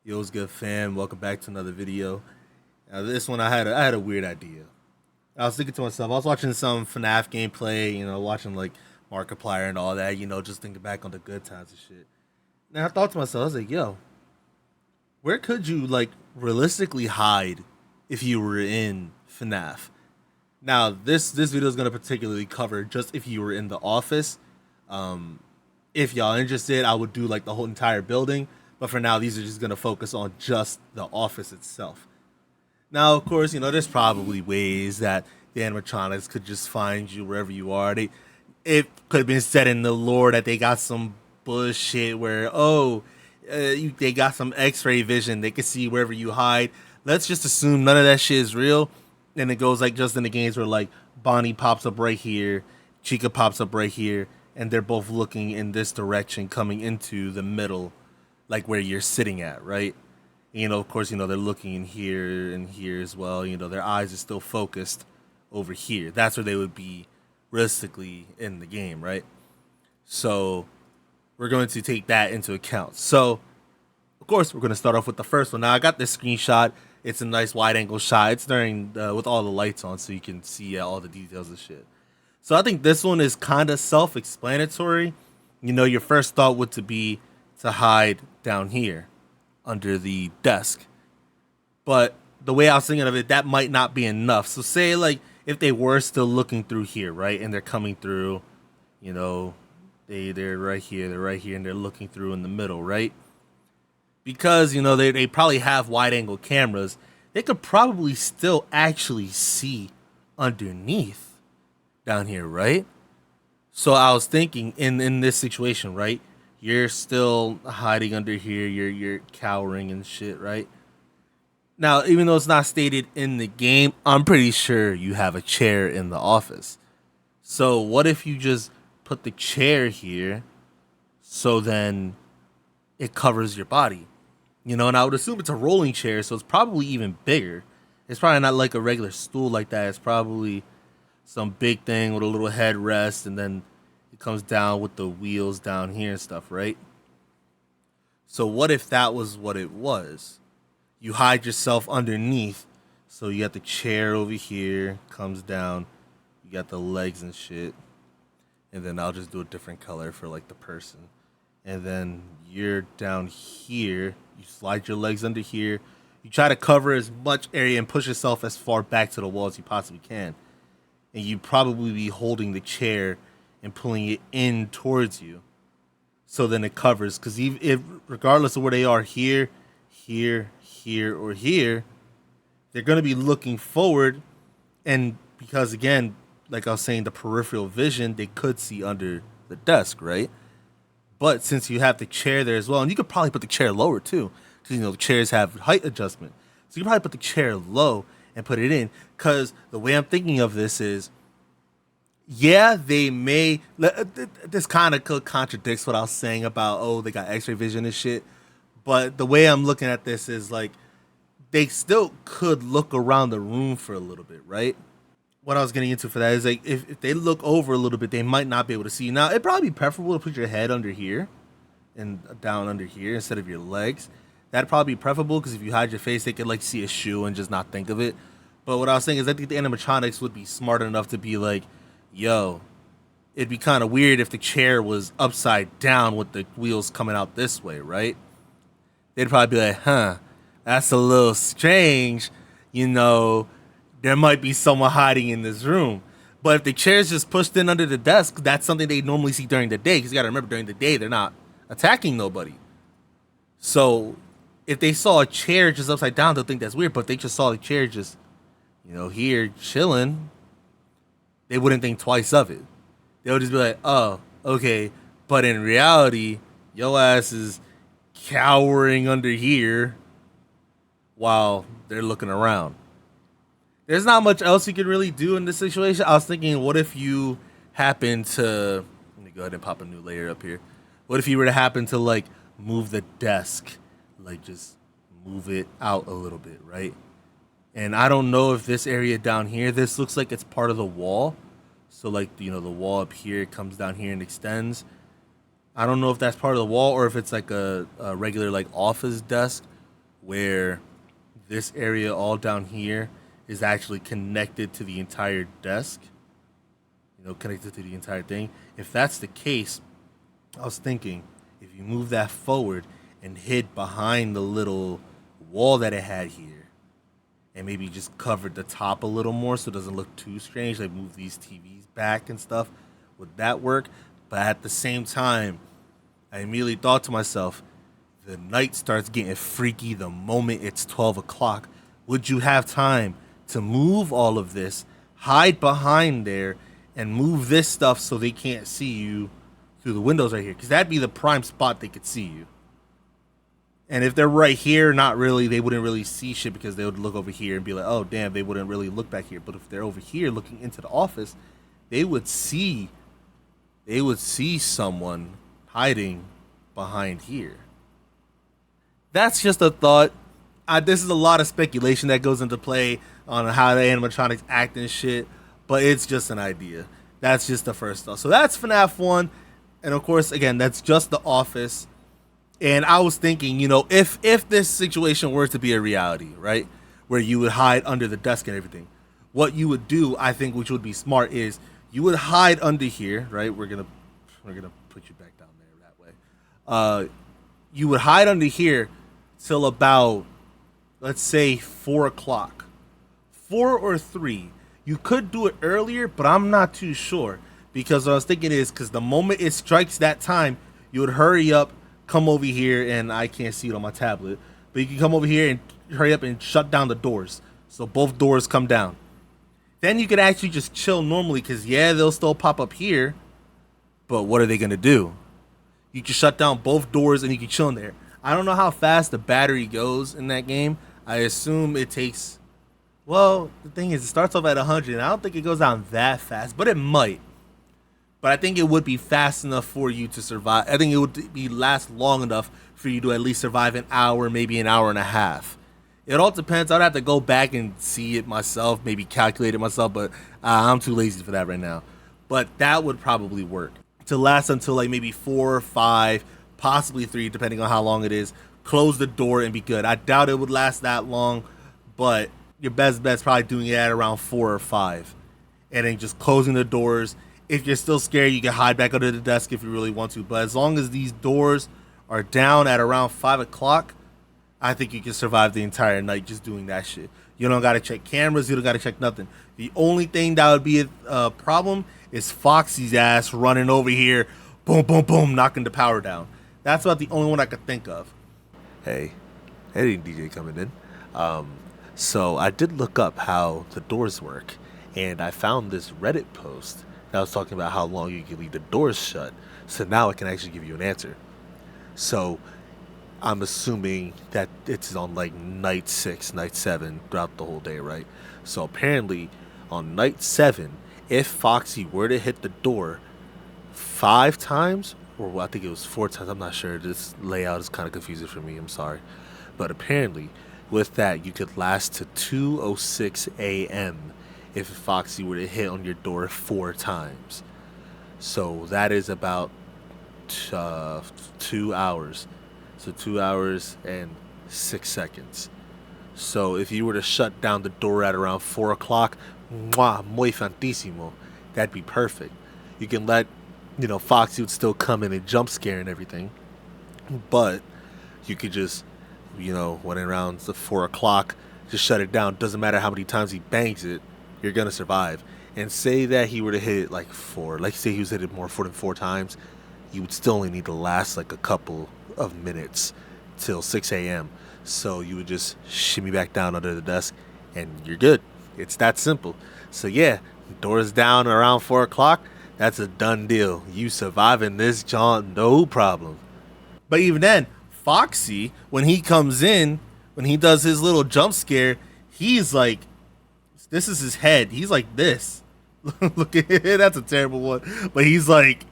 Yo, what's good, fam? Welcome back to another video. Now, this one I had a weird idea. I was thinking to myself, I was watching some FNAF gameplay, watching like Markiplier and all that, just thinking back on the good times and shit. Now I thought to myself, I was like, yo, where could you like realistically hide if you were in FNAF? Now, this video is gonna particularly cover just if you were in the office. Um, if y'all interested, I would do like the whole entire building. But for now, these are just gonna focus on just the office itself. Now, of course, there's probably ways that the animatronics could just find you wherever you are. It could have been said in the lore that they got some bullshit where, they got some X-ray vision. They can see wherever you hide. Let's just assume none of that shit is real. And it goes like just in the games where like Bonnie pops up right here, Chica pops up right here, and they're both looking in this direction, coming into the middle, like where you're sitting at, right? Of course, they're looking in here and here as well. Their eyes are still focused over here. That's where they would be realistically in the game, right? So we're going to take that into account. So, of course, we're going to start off with the first one. Now, I got this screenshot. It's a nice wide angle shot. It's during with all the lights on, so you can see all the details and shit. So I think this one is kind of self-explanatory. Your first thought would to be to hide down here under the desk. But the way I was thinking of it, that might not be enough. So say like if they were still looking through here, right, and they're coming through, you know, they're right here, and they're looking through in the middle, right? Because they probably have wide angle cameras, they could probably still actually see underneath down here, right? So I was thinking in this situation, right? You're still hiding under here, you're cowering and shit, right? Now, even though it's not stated in the game, I'm pretty sure you have a chair in the office. So what if you just put the chair here so then it covers your body? And I would assume it's a rolling chair, so it's probably even bigger. It's probably not like a regular stool like that. It's probably some big thing with a little headrest, and then it comes down with the wheels down here and stuff, right? So what if that was what it was? You hide yourself underneath, so you got the chair over here, comes down, you got the legs and shit, and then I'll just do a different color for like the person. And then you're down here, you slide your legs under here, you try to cover as much area and push yourself as far back to the wall as you possibly can. And you probably be holding the chair and pulling it in towards you, so then it covers. Because if regardless of where they are, here, or here, they're going to be looking forward. And because again, like I was saying, the peripheral vision, they could see under the desk, right? But since you have the chair there as well, and you could probably put the chair lower too, because the chairs have height adjustment, so you can probably put the chair low and put it in. Because the way I'm thinking of this is, yeah, they may. This kind of contradicts what I was saying about, oh, they got X-ray vision and shit. But the way I'm looking at this is like they still could look around the room for a little bit, right? What I was getting into for that is like if they look over a little bit, they might not be able to see. Now, it'd probably be preferable to put your head under here and down under here instead of your legs. That'd probably be preferable because if you hide your face, they could like see a shoe and just not think of it. But what I was saying is I think the animatronics would be smart enough to be like, yo, it'd be kind of weird if the chair was upside down with the wheels coming out this way, right? They'd probably be like, huh, that's a little strange. There might be someone hiding in this room. But if the chair's just pushed in under the desk, that's something they normally see during the day. Because you got to remember, during the day, they're not attacking nobody. So if they saw a chair just upside down, they'll think that's weird. But if they just saw the chair just, here chilling, they wouldn't think twice of it. They would just be like, oh, okay. But in reality, your ass is cowering under here while they're looking around. There's not much else you could really do in this situation. I was thinking, what if you happen to, let me go ahead and pop a new layer up here. What if you were to happen to like move the desk, like just move it out a little bit, right? And I don't know if this area down here, this looks like it's part of the wall. So like, the wall up here comes down here and extends. I don't know if that's part of the wall or if it's like a regular like office desk. where this area all down here is actually connected to the entire desk, connected to the entire thing. If that's the case, I was thinking if you move that forward and hid behind the little wall that it had here, and maybe just covered the top a little more so it doesn't look too strange, like move these TVs back and stuff, would that work? But at the same time, I immediately thought to myself, the night starts getting freaky the moment it's 12 o'clock. Would you have time to move all of this, hide behind there, and move this stuff so they can't see you through the windows right here? Because that'd be the prime spot they could see you. And if they're right here, not really, they wouldn't really see shit because they would look over here and be like, oh, damn, they wouldn't really look back here. But if they're over here looking into the office, they would see someone hiding behind here. That's just a thought. This is a lot of speculation that goes into play on how the animatronics act and shit, but it's just an idea. That's just the first thought. So that's FNAF 1, and of course, again, that's just the office. And I was thinking, if this situation were to be a reality, right, where you would hide under the desk and everything, what you would do, I think, which would be smart, is you would hide under here, right? We're gonna put you back down there that way. You would hide under here till about, let's say, 4 o'clock, 4 or 3. You could do it earlier, but I'm not too sure, because what I was thinking is, because the moment it strikes that time, you would hurry up, come over here, and I can't see it on my tablet, but you can come over here and hurry up and shut down the doors, so both doors come down. Then you could actually just chill normally, because yeah, they'll still pop up here, but what are they gonna do? You can shut down both doors and you can chill in there. I don't know how fast the battery goes in that game. I assume it takes, well, the thing is, it starts off at 100, and I don't think it goes down that fast, but it might. But I think it would be fast enough for you to survive. I think it would be last long enough for you to at least survive an hour, maybe an hour and a half. It all depends. I'd have to go back and see it myself, maybe calculate it myself, but I'm too lazy for that right now. But that would probably work to last until like maybe 4 or 5, possibly 3, depending on how long it is. Close the door and be good. I doubt it would last that long, but your best bet's probably doing it at around 4 or 5. And then just closing the doors. If you're still scared, you can hide back under the desk if you really want to. But as long as these doors are down at around 5 o'clock, I think you can survive the entire night just doing that shit. You don't got to check cameras. You don't got to check nothing. The only thing that would be a problem is Foxy's ass running over here, boom, boom, boom, knocking the power down. That's about the only one I could think of. Hey, DJ coming in. So I did look up how the doors work, and I found this Reddit post that was talking about how long you can leave the doors shut. So now I can actually give you an answer. So I'm assuming that it's on like night 6, night 7 throughout the whole day, right? So apparently on night 7, if Foxy were to hit the door 5 times, or I think it was 4 times, I'm not sure. This layout is kind of confusing for me, I'm sorry. But apparently with that, you could last to 2:06 a.m. if Foxy were to hit on your door 4 times. So that is about 2 hours. So 2 hours and 6 seconds. So if you were to shut down the door at around 4 o'clock, muy fantísimo. That'd be perfect. You can let, Foxy would still come in and jump scare and everything. But you could just, when around the 4 o'clock, just shut it down. Doesn't matter how many times he bangs it, you're going to survive. And say that he were to hit it like 4. Like say he was hit it more than 4 times, you would still only need to last like a couple of minutes till 6 a.m. So you would just shimmy back down under the desk and you're good. It's that simple. So yeah, doors down around 4 o'clock, that's a done deal. You surviving this jaunt, no problem. But even then, Foxy, when he comes in, when he does his little jump scare, he's like, this is his head. He's like this. Look at it. That's a terrible one. But he's like,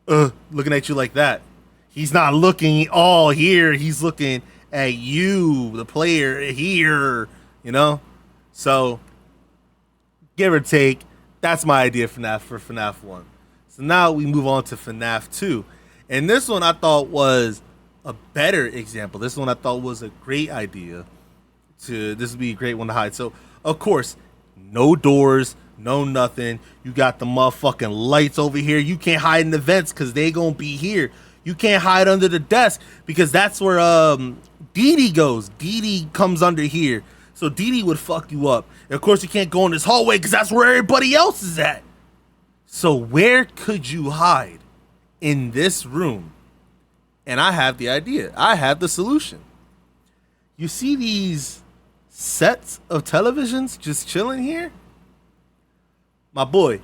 looking at you like that. He's not looking all here. He's looking at you, the player, here, So, give or take, that's my idea for FNAF 1. So now we move on to FNAF 2. And this one I thought was a better example. This one I thought was a great idea. This would be a great one to hide. So of course, no doors, no nothing. You got the motherfucking lights over here. You can't hide in the vents because they gonna be here. You can't hide under the desk because that's where Dee Dee goes. Dee Dee comes under here. So Dee Dee would fuck you up. And of course you can't go in this hallway because that's where everybody else is at. So where could you hide? In this room. And I have the idea. I have the solution. You see these sets of televisions just chilling here? My boy,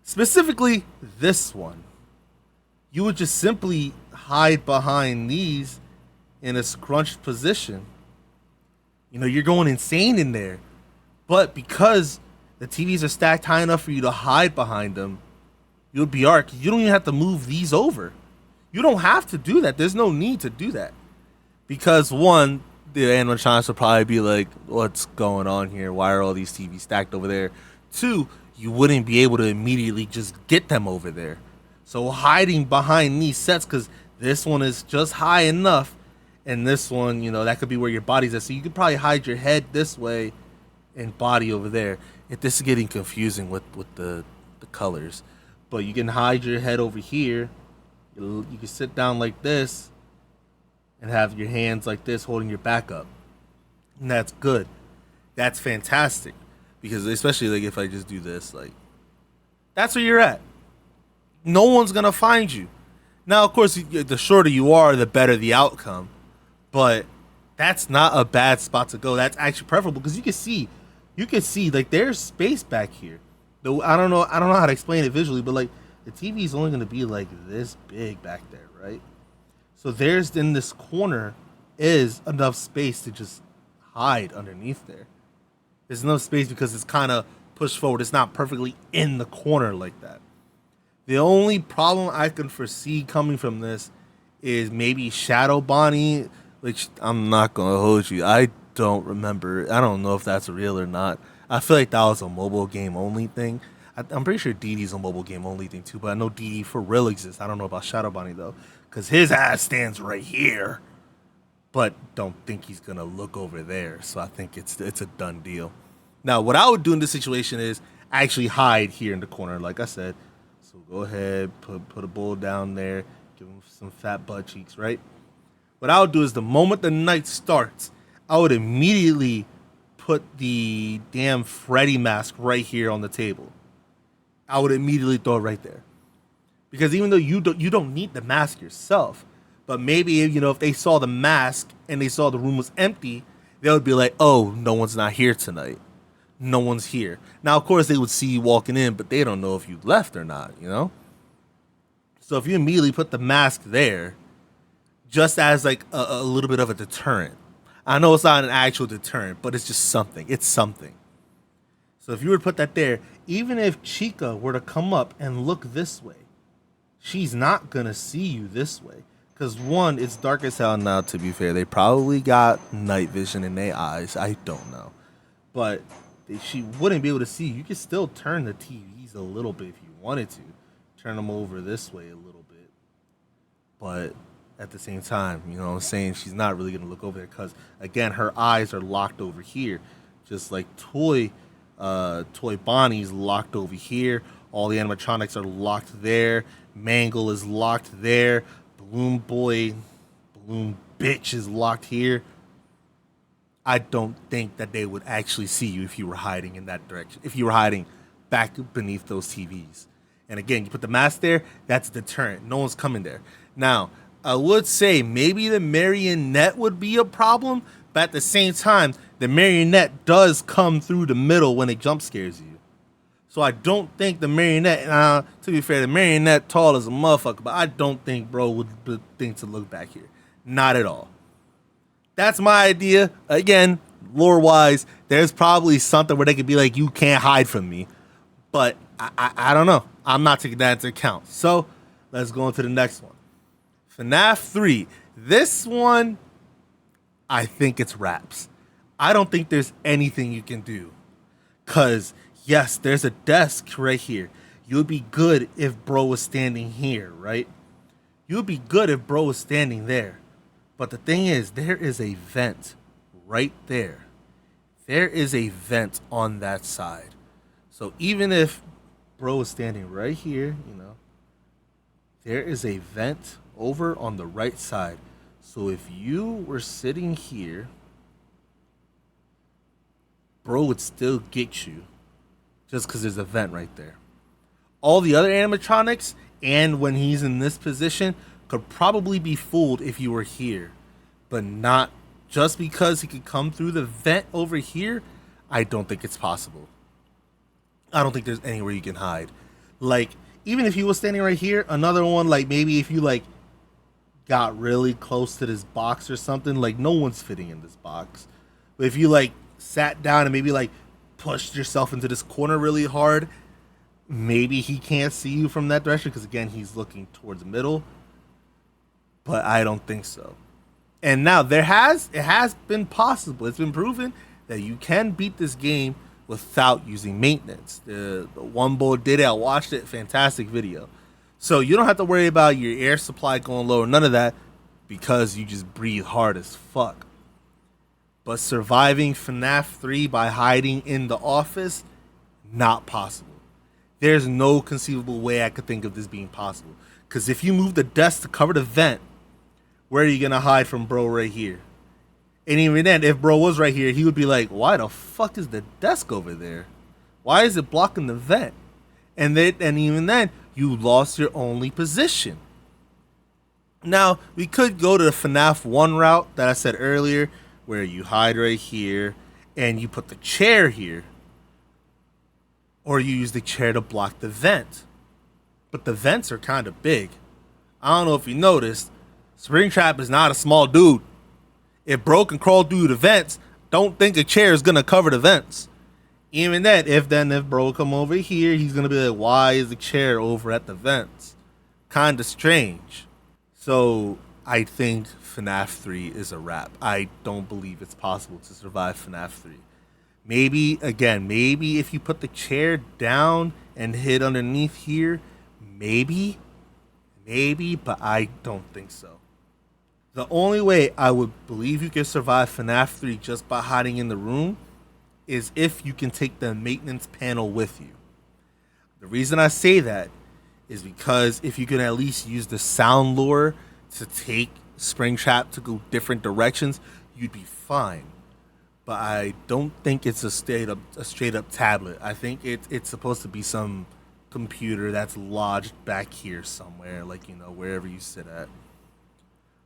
specifically this one. You would just simply hide behind these in a scrunched position. You know, you're going insane in there. But because the TVs are stacked high enough for you to hide behind them, you'll be alright. You don't even have to move these over. You don't have to do that. There's no need to do that. Because one, the animatronics will probably be like, what's going on here? Why are all these TVs stacked over there? Two, you wouldn't be able to immediately just get them over there. So hiding behind these sets, because this one is just high enough, and this one, you know, that could be where your body's at. So you could probably hide your head this way and body over there. If this is getting confusing with the colors. But you can hide your head over here. You can sit down like this and have your hands like this holding your back up. And that's good. That's fantastic. Because especially like if I just do this, like, that's where you're at. No one's going to find you. Now, of course, the shorter you are, the better the outcome. But that's not a bad spot to go. That's actually preferable because you can see like there's space back here. I don't know how to explain it visually, but like the TV is only going to be like this big back there, right? So there's in this corner is enough space to just hide underneath there. There's enough space because it's kind of pushed forward. It's not perfectly in the corner like that. The only problem I can foresee coming from this is maybe Shadow Bonnie, which I'm not going to hold you. I don't remember. I don't know if that's real or not. I feel like that was a mobile game only thing. I'm pretty sure Dee Dee's a mobile game only thing too, but I know Dee Dee for real exists. I don't know about Shadow Bonnie though, because his ass stands right here. But don't think he's going to look over there. So I think it's a done deal. Now, what I would do in this situation is actually hide here in the corner, like I said. So go ahead, put a bowl down there, give him some fat butt cheeks, right? What I would do is the moment the night starts, I would immediately put the damn Freddy mask right here on the table. I would immediately throw it right there. Because even though you don't need the mask yourself, but maybe, you know, if they saw the mask and they saw the room was empty, they would be like, oh, no one's not here tonight. No one's here. Now, of course, they would see you walking in, but they don't know if you left or not, you know? So if you immediately put the mask there, just as like a little bit of a deterrent. I know it's not an actual deterrent, but it's just something. It's something. So if you were to put that there, even if Chica were to come up and look this way, she's not going to see you this way. Because one, it's dark as hell now, to be fair. They probably got night vision in their eyes. I don't know. But she wouldn't be able to see you. You could still turn the TVs a little bit if you wanted to. Turn them over this way a little bit. But at the same time, you know what I'm saying? She's not really going to look over there because, again, her eyes are locked over here. Just like Toy Bonnie's locked over here. All the animatronics are locked there. Mangle is locked there. Balloon Bitch is locked here. I don't think that they would actually see you if you were hiding in that direction. If you were hiding back beneath those TVs. And again, you put the mask there, that's a deterrent. No one's coming there. Now, I would say maybe the marionette would be a problem, but at the same time, the marionette does come through the middle when it jump scares you. So I don't think the marionette, to be fair, the marionette tall as a motherfucker, but I don't think bro would think to look back here. Not at all. That's my idea. Again, lore-wise, there's probably something where they could be like, you can't hide from me. But I don't know. I'm not taking that into account. So let's go on to the next one. FNAF 3. This one, I think it's wraps. I don't think there's anything you can do. Because, yes, there's a desk right here. You would be good if bro was standing here, right? You would be good if bro was standing there. But the thing is, there is a vent right there. There is a vent on that side. So even if bro is standing right here, there is a vent over on the right side. So if you were sitting here, bro would still get you just because there's a vent right there. All the other animatronics, and when he's in this position, could probably be fooled if you were here, but not just because he could come through the vent over here. I don't think it's possible. I don't think there's anywhere you can hide. Like, even if he was standing right here, another one, like maybe if you like got really close to this box or something, like no one's fitting in this box. But if you like sat down and maybe like pushed yourself into this corner really hard, maybe he can't see you from that direction because again, he's looking towards the middle. But I don't think so. And now it has been possible. It's been proven that you can beat this game without using maintenance. The one boy did it. I watched it. Fantastic video. So you don't have to worry about your air supply going low or none of that because you just breathe hard as fuck. But surviving FNAF 3 by hiding in the office, not possible. There's no conceivable way I could think of this being possible. Because if you move the desk to cover the vent, where are you going to hide from bro right here? And even then, if bro was right here, he would be like, why the fuck is the desk over there? Why is it blocking the vent? And even then, you lost your only position. Now, we could go to the FNAF 1 route that I said earlier, where you hide right here, and you put the chair here. Or you use the chair to block the vent. But the vents are kind of big. I don't know if you noticed, Springtrap is not a small dude. If bro can crawl through the vents, don't think a chair is gonna cover the vents. Even then, if bro come over here, he's gonna be like, why is the chair over at the vents? Kinda strange. So I think FNAF 3 is a wrap. I don't believe it's possible to survive FNAF 3. Maybe if you put the chair down and hid underneath here, maybe, but I don't think so. The only way I would believe you can survive FNAF 3 just by hiding in the room is if you can take the maintenance panel with you. The reason I say that is because if you can at least use the sound lure to take Springtrap to go different directions, you'd be fine. But I don't think it's a straight up tablet. I think it's supposed to be some computer that's lodged back here somewhere, like wherever you sit at.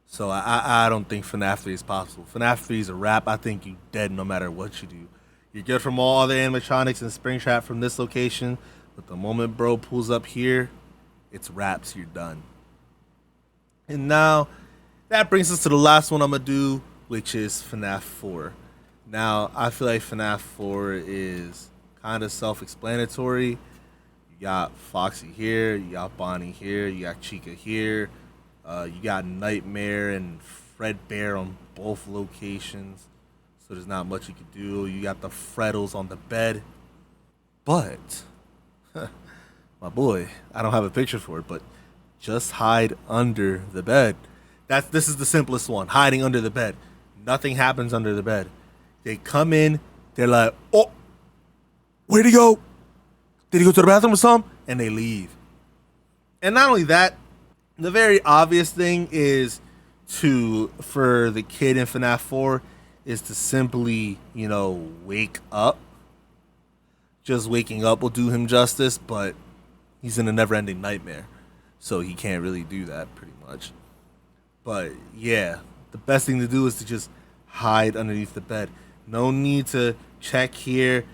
So I don't think FNAF 3 is possible. FNAF 3 is a wrap. I think you're dead no matter what you do. You're good from all other animatronics and Springtrap from this location, but the moment bro pulls up here, it's wraps. You're done. And now that brings us to the last one I'm gonna do, which is FNAF 4. Now I feel like FNAF 4 is kind of self-explanatory. You got Foxy here, you got Bonnie here, you got Chica here. You got Nightmare and Fredbear on both locations, so there's not much you can do. You got the Freddles on the bed, but my boy, I don't have a picture for it, but just hide under the bed. This is the simplest one, hiding under the bed. Nothing happens under the bed. They come in, they're like, oh, where'd he go? Did he go to the bathroom or something? And they leave. And not only that, the very obvious thing is for the kid in FNAF 4 is to simply, wake up. Just waking up will do him justice, but he's in a never-ending nightmare, so he can't really do that pretty much. But yeah, the best thing to do is to just hide underneath the bed. No need to check here,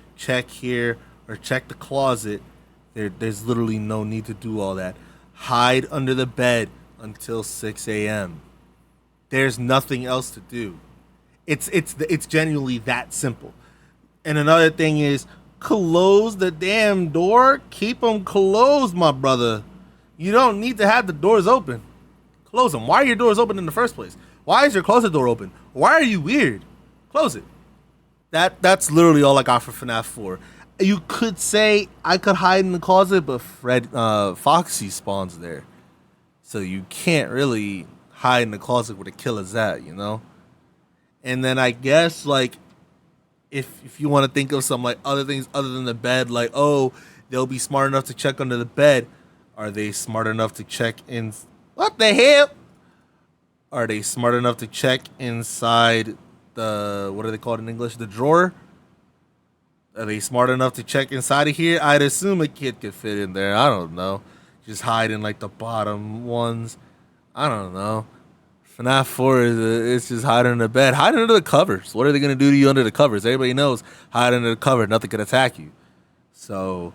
or check the closet. There's literally no need to do all that. Hide under the bed until 6 a.m. There's nothing else to do. It's genuinely that simple. And another thing is, close the damn door. Keep them closed, my brother. You don't need to have the doors open. Close them. Why are your doors open in the first place? Why is your closet door open? Why are you weird? Close it. That's literally all I got for FNAF 4. You could say I could hide in the closet, but Foxy spawns there, so you can't really hide in the closet where the killer's at, you know? And then I guess, like, if you want to think of some, like, other things other than the bed, like, oh, they'll be smart enough to check under the bed. Are they smart enough to check in? What the hell? Are they smart enough to check inside the, what are they called in English? The drawer? Are they smart enough to check inside of here? I'd assume a kid could fit in there. I don't know. Just hide in, like, the bottom ones. I don't know. FNAF 4 it's just hiding in the bed. Hide under the covers. What are they going to do to you under the covers? Everybody knows hide under the cover. Nothing can attack you. So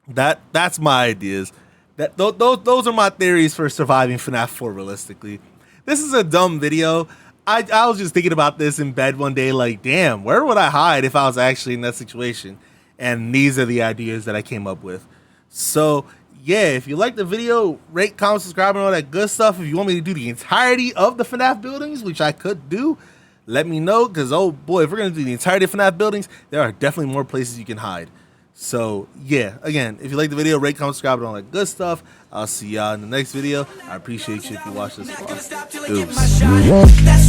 that's my ideas. Those are my theories for surviving FNAF 4 realistically. This is a dumb video. I was just thinking about this in bed one day, like, damn, where would I hide if I was actually in that situation? And these are the ideas that I came up with. So, yeah, if you like the video, rate, comment, subscribe, and all that good stuff. If you want me to do the entirety of the FNAF buildings, which I could do, let me know, because, oh boy, if we're going to do the entirety of FNAF buildings, there are definitely more places you can hide. So, yeah, again, if you like the video, rate, comment, subscribe, and all that good stuff. I'll see y'all in the next video. I appreciate you if you watch this far. Deuce.